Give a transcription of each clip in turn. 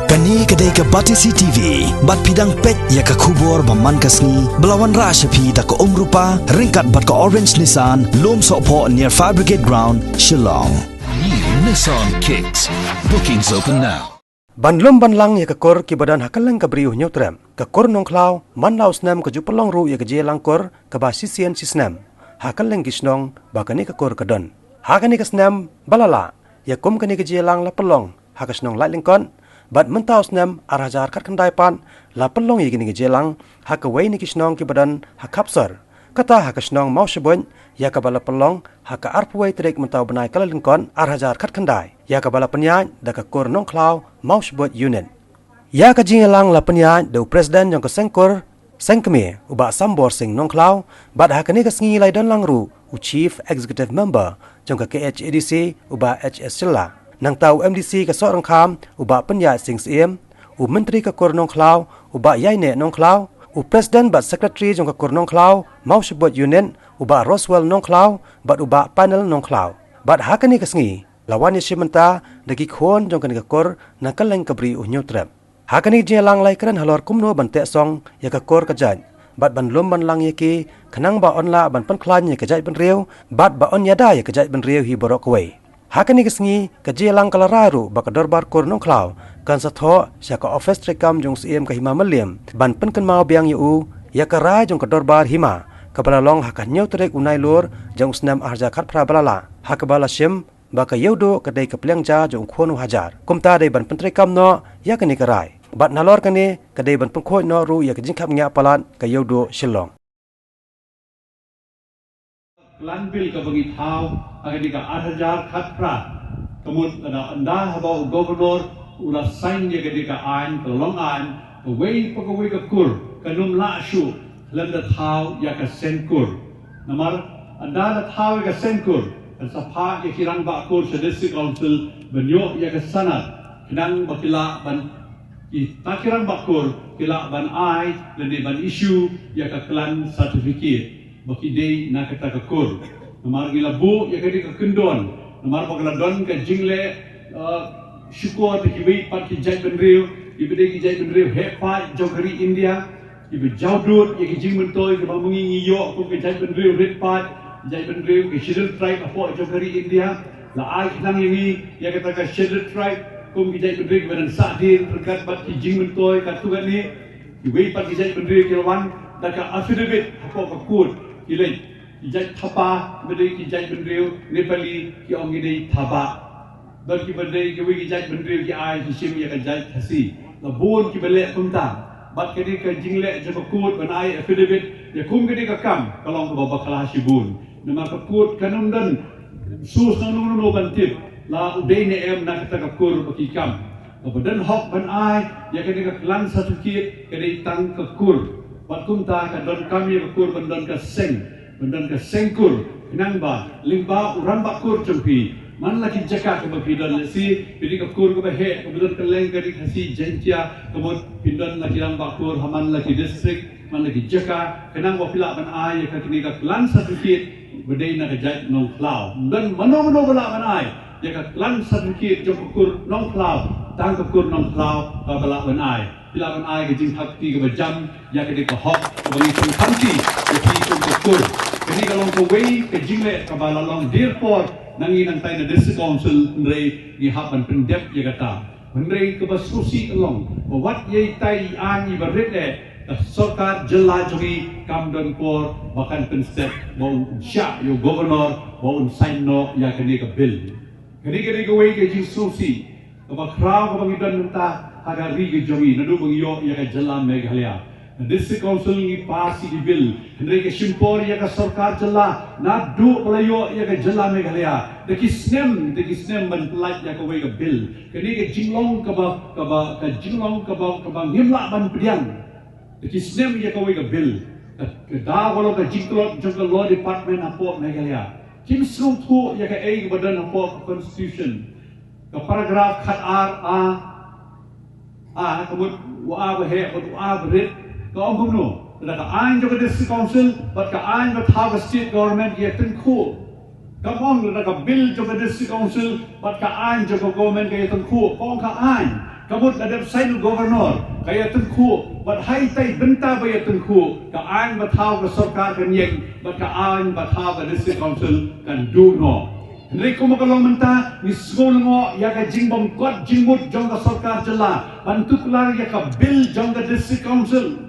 Kani kedai ke Batisi TV, bat pidang pet ya ke kubur baman kasni, belawan rashapi da ke rupa, ringkat bat ke Orange Nissan, lom sokpo near Fire Brigade Ground, Shillong. New Nissan Kicks. Bookings open now. Banlum banlang ya ke kor ki badan hakalang ke beriuh nyutrem, ke kor nongklau, man lau snam ke jupelong ru ya ke je langkor, ke basisian si snam, hakalang kisnong, bakani ke kor kedon. Hakani ke snam, balala, ya kum kani ke je lang la pelong, hakasnong lai lingkon, bat mentau snam arajar kat kendai pan, la pelong ya gini ke je lang, hakawai ni kisnong ki badan hakapsar, kata hakasnong mau sebon, ya ke bala pelong, haka arpuai terik mentau benai kala lingkon, arajar kat kendai, ya ke bala penyaj, da ke kor nongklau, mau sebut unit. Ya ke jingelang la penyaj, da presiden yang ke sengkor, sengkemi, ubak sambor sing nongklau, bat hakani ke sengi lai don langru, chief executive member, jong ke KHADC, ubak HS Silla. Nang tahu MDC ke seorang kam, ubak penyat sing siem, menteri ke kor nongklau, ubak yaine nongklau, presiden bat sekretari jong ke kor nongklau, mau sebut unit, ubak Roswell nongklau, bat ubak panel nongklau. Bat hakani ke sengi, lawan yesi menta, dagi khon jong ke kor, nang kaleng kebri unyutrem. Hakani jelang lai keren halor kumno bantek song, ya ke kor kejaj. Bat ban lum ban lang yaki, kenang ba onla ban penklan ya kejaj ban riu, bat ba on yada ya kejaj ban riu hi borok kawai. Hakani kesengi kejelang kalararu baka dorbar kor nongklau kan satho syaka office trekam jong siem ke hima meliam ban penken mau biang yu ya karai jong ke dorbar hima kabalalong hakan nyau trek unai lor jong snam arja khat pra balala hakabala sim baka yodo kedai kepliang ja jong khonu hajar kumta dei ban pentrekam no ya kani karai bat nalor kani kedai ban pengkhoi no ru ya kejingkap nya palan ke yodo Shillong. Lanbil ke bagi tahu akan dika arhajar khatra kemudian anda habau gubernur ulah sign dia ke dika ain ke long ain ke wei pegawai ke kur ke num laksu lenda tahu ya ke senkur namar anda tahu ke senkur ke sapa ya kirang bakur sedesi council benyok ya ke sanat kenang bakila ban tak kirang bakur kila ban ai lendi ban isu ya ke klan sertifikat baki day na kata kakur namar gila bu ya kadi ka kendon namar bagala don ka jingle syukur te kiwi pat ki jai benriu ibede ki jai benriu hepa jogari India ibe jaudut ya ki jing mentoy ke bamungi ngiyo ko ke jai benriu red pat jai benriu ke schedule tribe apo jogari India la ai nang yangi ya kata ka schedule tribe kum ki jai benriu badan sadir berkat pat ki jing mentoy ka tugan ni ibe pat ki jai benriu kilwan da ka affidavit apo ka kut ilai kijai thapa bedai kijai benriu Nepali ki ong idai thapa dan ki bedai ki wi kijai benriu ki ai ki sim ya kijai thasi la bon ki bele kumta bat kedi ka jingle je ko kut banai affidavit ya kum kedi ka kam kalong ko bakala sibun nama ka kut kanum dan sus nang no bantit la udai ne em na ka ka kur baki kam badan hok banai ya kedi ka klan certificate kedi tang ka kur bat kumta ka don kami kur bandon ka sengkur kenang ba limba uran bakur jempi man laki jaka ke bapidon si pidi ka kur ko he ko bidon keleng ka dikasi jentia kemud pindon laki ram bakur haman laki district man laki jaka kenang ba pila ban ai ka kini ka klan certificate bedai na ka jat nong klau dan mano bala ban ai ya ka klan certificate jom kur nong klau tang ka kur nong klau ka bala ban ai pila ban ai ke jing hakti ke bajam ya ke ka hok ke bagi tung kanti ke ki tung ka kur kini kalau ke wei ke jingle ka bala long dearport nangi nang tai na district council ndrei gi hapan pendep ya kata ndrei ke basusi along wat ye tai an i barite sarkar jela jogi kamdon por bahkan penstep mau sya yo governor mau sign no ya kini ke bill kini ke wei ke jing susi ke bakrau ke bangidan menta agar rigi jogi nadu bangyo ya ke jela meghalaya district council ni pasi di bill hendrai ke simpor ya ke sarkar jela nadu pelayo ya ke jela meghalaya de kisnem ban pelat ya ke wei ke bill kini ke jinglong ke jinglong ke ngimla ban pediang de kisnem ya ke wei ke bill ke da walo ke jinglong ke law department apo meghalaya kim sung thu ya ke ai ke badan apo constitution ke paragraf khat kemud wa he wa berit ka om no la ka ain jo ke district council but ka ain ka thaw state government ye tin khu ka mong la ka bill jo ke district council but ka ain jo ke government ye tin khu kong ka ain Kamut ada sign gubernur kaya tengku bat hai tai benta baya tengku ka an batau ka sarkar kan yeng bat ka an batau ka district council kan du no Henry ko makalong menta ni school ngo ya ka jingbom kot jingmut jong ka sarkar jela bantuklar ya ka bill jong ka district council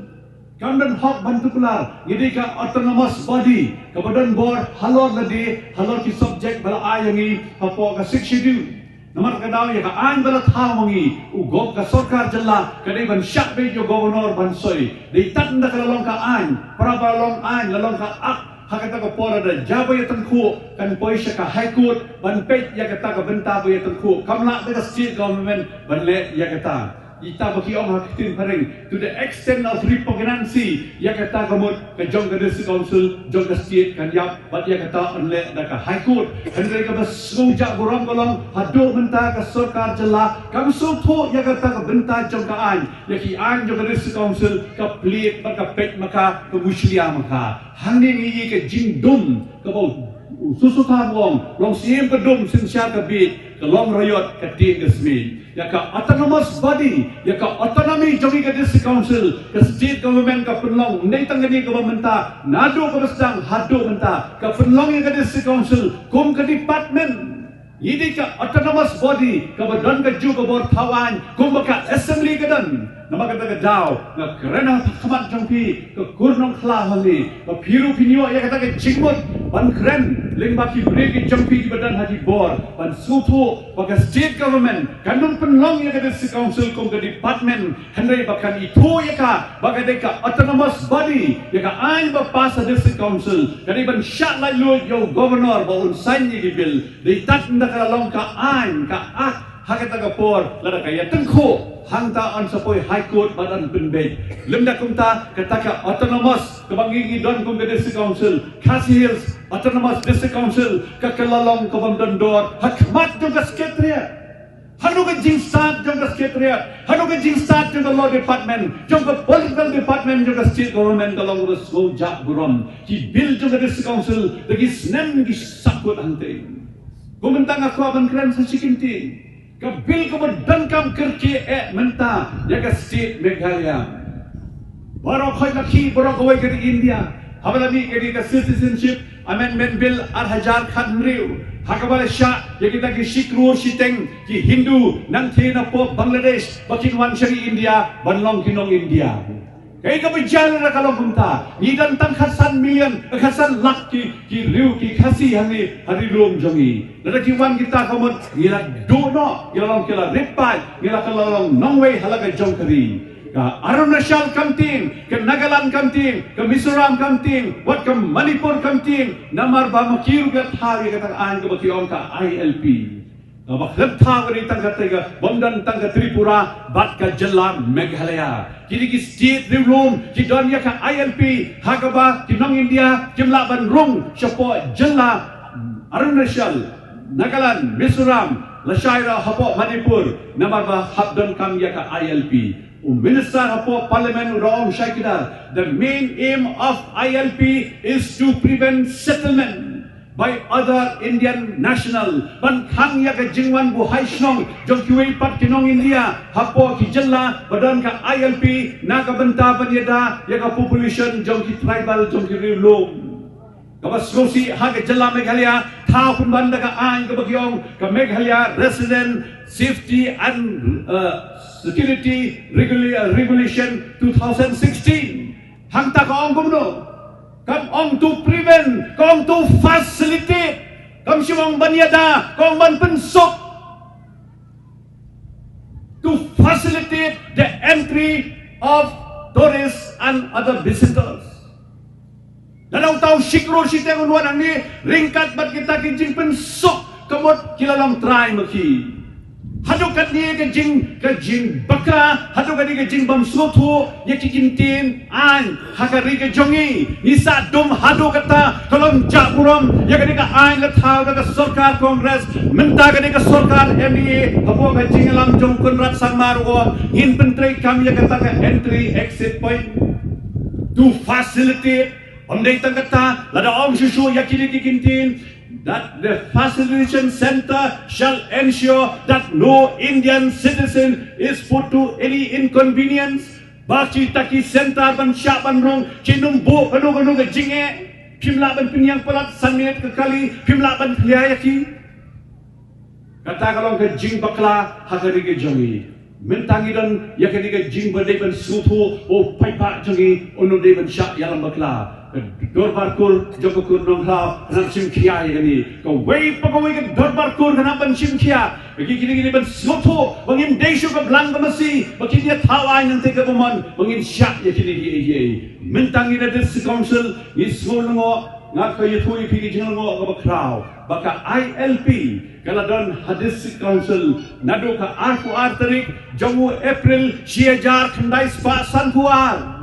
Kamdan hak bantuklar jadi ka autonomous body ka badan board halor ladi halor ki subject bala ayangi hapo ka 6 schedule Namar kadaw ya ka an bala thaw mangi ugop ka sarkar jalla kadai ban syak be jo governor ban soy dei tanda ka lalong ka an para balong an lalong ka ak hakata ka pora da jaba ya tengku kan poi sya ka high court ban pet ya kata ka benta be ya tengku kamla ka state government ban le ya kata Ita bagi orang hakitin paring to the extent of repugnancy ya kata kamut ke jong ke district council jong ke state kan yap bat ya kata onle da ka high court hendai ka besujak borong golong hadu benta ke sarkar jela kam so tho ya kata ka benta jong ka an ya ki an jong ke district council ka plit bat ka pet maka ke muslia maka hangni ni ke jingdum ke bau susu thamong long sim ke dum sin sya ka bit ke long rayot ke tin gesmi ya ka autonomous body ya ka autonomy jogi ka district council ka state government ka penlong nei tangani ka bamenta nado ka bestang hado menta ka penlong ya ka district council kum ka department ini ka autonomous body ka badan ka ju ka bor thawan kum ka assembly ka dan nama kata ka daw na kerana khamat jongpi ka kurnong khla hali ka phiru phinyo ya kata ka jingmot ban kren lingbaki breki jongpi ki badan haji bor ban sutu ka state government kanun penlong ya ka district council kum ka department hendai bakan itu ya ka bagai ka autonomous body ya ka an ba pas district council kani ban shat lai lu yo governor ba un sign ni bill dei tat nda ka long ka an ka ak hakata ka por lada ka ya tengko hangta on sapoi high court badan penbej lemda kumta kataka autonomous kebangi don kum ke district council Khasi Hills autonomous district council ka kelalong kabam dor hakmat jong ka secretariat hanu ka jing start jong ka secretariat hanu ka jing start jong ka law department jong ka political department jong ka state government kalong ka sojak burom ki bill jong ka district council lagi snem ki sakut ante kumentang aku aban keren sa sikinti Kabil ko berdankam kerja menta jaga state Meghalaya. Baru kau laki baru kau ke India. Habalami ke di citizenship amendment bill Hajar Khan Riu. Hakabala Shah yang kita ke Shikru Shiteng ki Hindu nang thena po Bangladesh bakin wan syari India banlong kinong India. Kaya ka berjalan na kalau punta, ngidan tang khasan million, khasan lak ki riu ki khasi hani hari lom jongi. Lalaki wan kita kamot ngila dono, ngila long kila ripai, ngila kalalong nongway halaga jongkari. Ka Arunachal kamting, ka Nagaland kamting, ka Mizoram kamting, wat ka Manipur kamting, namar ba makiru ka thawi ka tang-an ka bakiong ka ILP. Bakhlab thaw ni tangka tega bomdan tangka Tripura bat ka jela Meghalaya kini ki state room ki donya ka ILP hakaba ki nong India kimla ban rung chapo jela Arunachal Nagaland Mizoram Lashaira hapo Manipur namar ba habdon kam ya ka ILP Minister hapo Parliament Rom Shaikidar the main aim of ILP is to prevent settlement by other Indian national ban khang ya ka jingwan bu hai snong jong kiwei pat kinong India hapo ki jella badan ka ILP na ka benta panyada ya ka population jong ki tribal jong ki rilom kabas gosi ha ka jella Meghalaya tha pun banda ka an ka bagyong ka Meghalaya resident safety and security regulation 2016 hangta ka ong gumno Come on to prevent, come to facilitate, come siwang banyada, come ban pensok to facilitate the entry of tourists and other visitors. Dalam tahu Shikru Shiteng unwan ang ni ringkat bat kita kijing pensok kamot kilalang try maki. Hadu kat ni kajing baka hadu kat ni kajing bamsutu ya kijintin an hakari ke jongi nisa dum hadu kata kolom jaburam ya kat ni ka an lathaw ka sarkar kongres menta kat ni ka sarkar MDA hapo kajing alam jong kunrat sangmaru ko hin pentrai kam ya kata ka entry exit point to facilitate pamdai tang kata lada om susu ya kini kikintin that the facilitation center shall ensure that no Indian citizen is put to any inconvenience. Baci taki center ban syak ban rong cinum bu kanu ke jinge pimla ban pinyang pelat sanmet ke kali pimla ban kliayaki. Kata kalau ke jing bakla hakari ke jongi mentangi dan yakani ke jing berdei ban sutu o paipa jongi onu dei ban syak yalam bakla. Dorbar kur joko kur nong hlau nan sim kia yakani ko wei pagawai ke dorbar kur kana ban sim kia bagi kini ban sutu bangin desu ke belang masi bagi dia tawai nanti ke pemon bangin syak yakini mentangi dan district council ni semua ngat ko yuthui pigi jingo ko bakrau baka ILP kala don hadis council nadu ka arfu artarik jamu April 2000 khandai spa sankuar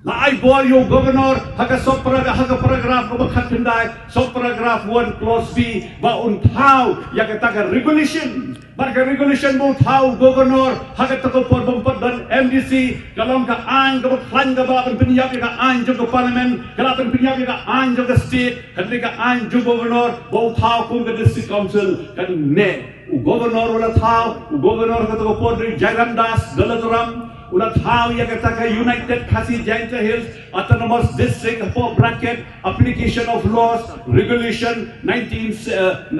la ai boy yo governor haka paragraph ko bakhat khandai paragraph 1 clause B ba untau ya kata regulation barka regulation bo thau governor haka tako por bompat dan MDC kalong ka an ko khlan ka ba penyap ka an jo parliament kala penyap ka an jo state khadne ka an jo governor bo thau ko ka district council kan ne governor wala thau governor ka tako por Jairam Das Dalaturam ulah tahu yang kata United Khasi Jaintia Hills Autonomous District for bracket application of laws regulation 1952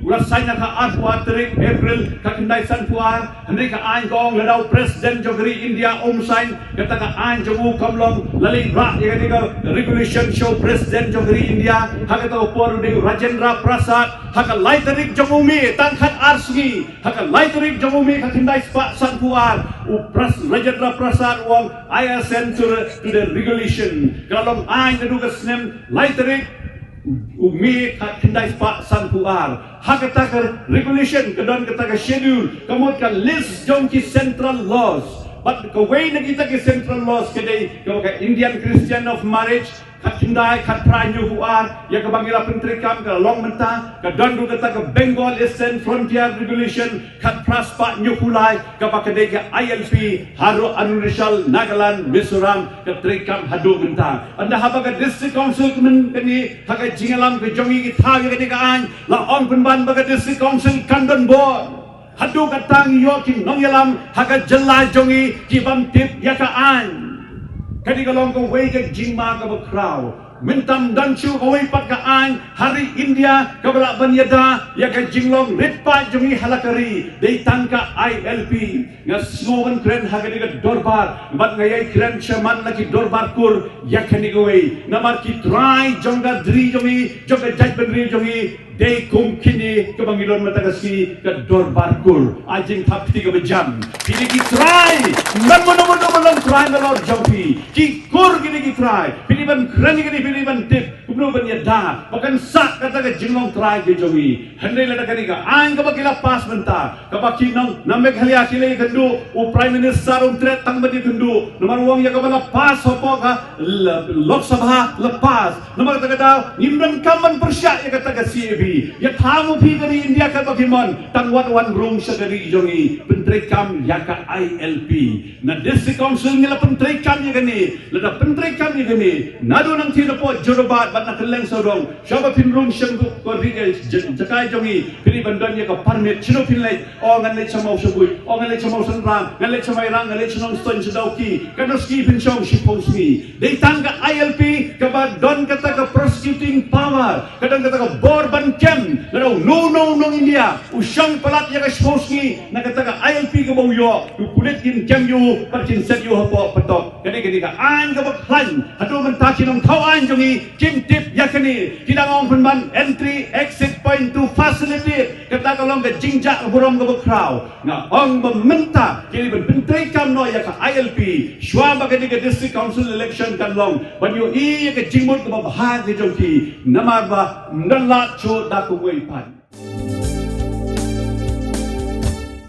ulah sign ka artwa tarik April kakindai sanpuar hendak ka ain gong ladau Presiden Jogri India sign kata ka ain jomu kamlong lali rak yang kata regulation show Presiden Jogri India hak kata upor di Rajendra Prasad hak lai tarik jomumi tangkat arsungi hak lai tarik jomumi kakindai sanpuar Rajendra Prasad wong ISN to the regulation kalau ain nadu ka snem lai tarik umi kakindai sanpuar hak kata regulation kedon kata schedule kamot ka list jom ki central laws but the way na kita ke central laws kedai ka Indian Christian of marriage kakindai kat pranyu huar ya ka bangila pentrikam ka long mentah ka dandu kata ka Bengal Eastern Frontier Regulation kat praspa nyukulai ka pakadai ka ILP haru Arunachal Nagaland Mizoram ka trikam hadu mentah anda haba ka district council kemen kani haka jingalam ka jongi ki thau ya ka an la on penban ba ka district council kandon board hadu katang yo ki nongyalam haka jelai jongi ki bam tip ya ka an kadi kalong ko wei ke jingma ka bakrau mentam danchu ko wei pat ka an hari India ka bala banyada ya ka jinglong ritpa jongi halakari dei tangka ILP nga smogan kren hagani ka dorbar bat ngayai kren chairman laki dorbar kur ya kani ko wei namar ki try jonga dri jongi jonga jaj benri jongi dei kum kini ke bangilon matagasi ke dorbar kur ajing thap 3 jam kini ki try man mono try na lord jampi ki kur kini ki try piliban krani kini piliban tip kubno ban yada bakan sak kata ke jinglong try ke jongi handai lada kani ka ang ka bakila pas menta ka baki nang namek halia kile kendu u prime minister tret tang badi kendu nomor wong ya ka bala pas hopo ka lok sabha lepas nomor kata kata nimdan kaman persyak ya kata ka CAB ya tamu pi dari India ka bakimon tangwat wan room sa dari jongi pentrikam ya ka ILP na district council ngila pentrikam ya gani lada pentrikam ya gani nado nang tinapo jorobat bat nakeleng sodong syaba pin room syang ko ri jakai jongi pili bandan ya ka permit chino pin lai o ngan le chamau sabui o ngan le chamau sanram ngan le chamai rang ngan le chinong ston sedauki kanoski pin chong shiposni dei tangka ILP ka ba don kata ka prosecuting power kadang kata ka borban kem no India usang palat ya ka shiposni na kata ka ILP ka bauyo tu kulit kin kem yu parchin set yu hapo patok kani ka an ka baklan hadu man ta chinong thawan jongi kim tip ya kani kidangong penban entry exit point to facilitate kata kalong ka jingjak burong ka bakrau nga ong mementa kini benpentai kam no ya ka ILP shwa ba kani ka district council election kan long ban yu i ka jingmut ka bahag ka jongki namar ba nalat cho da ku wei pan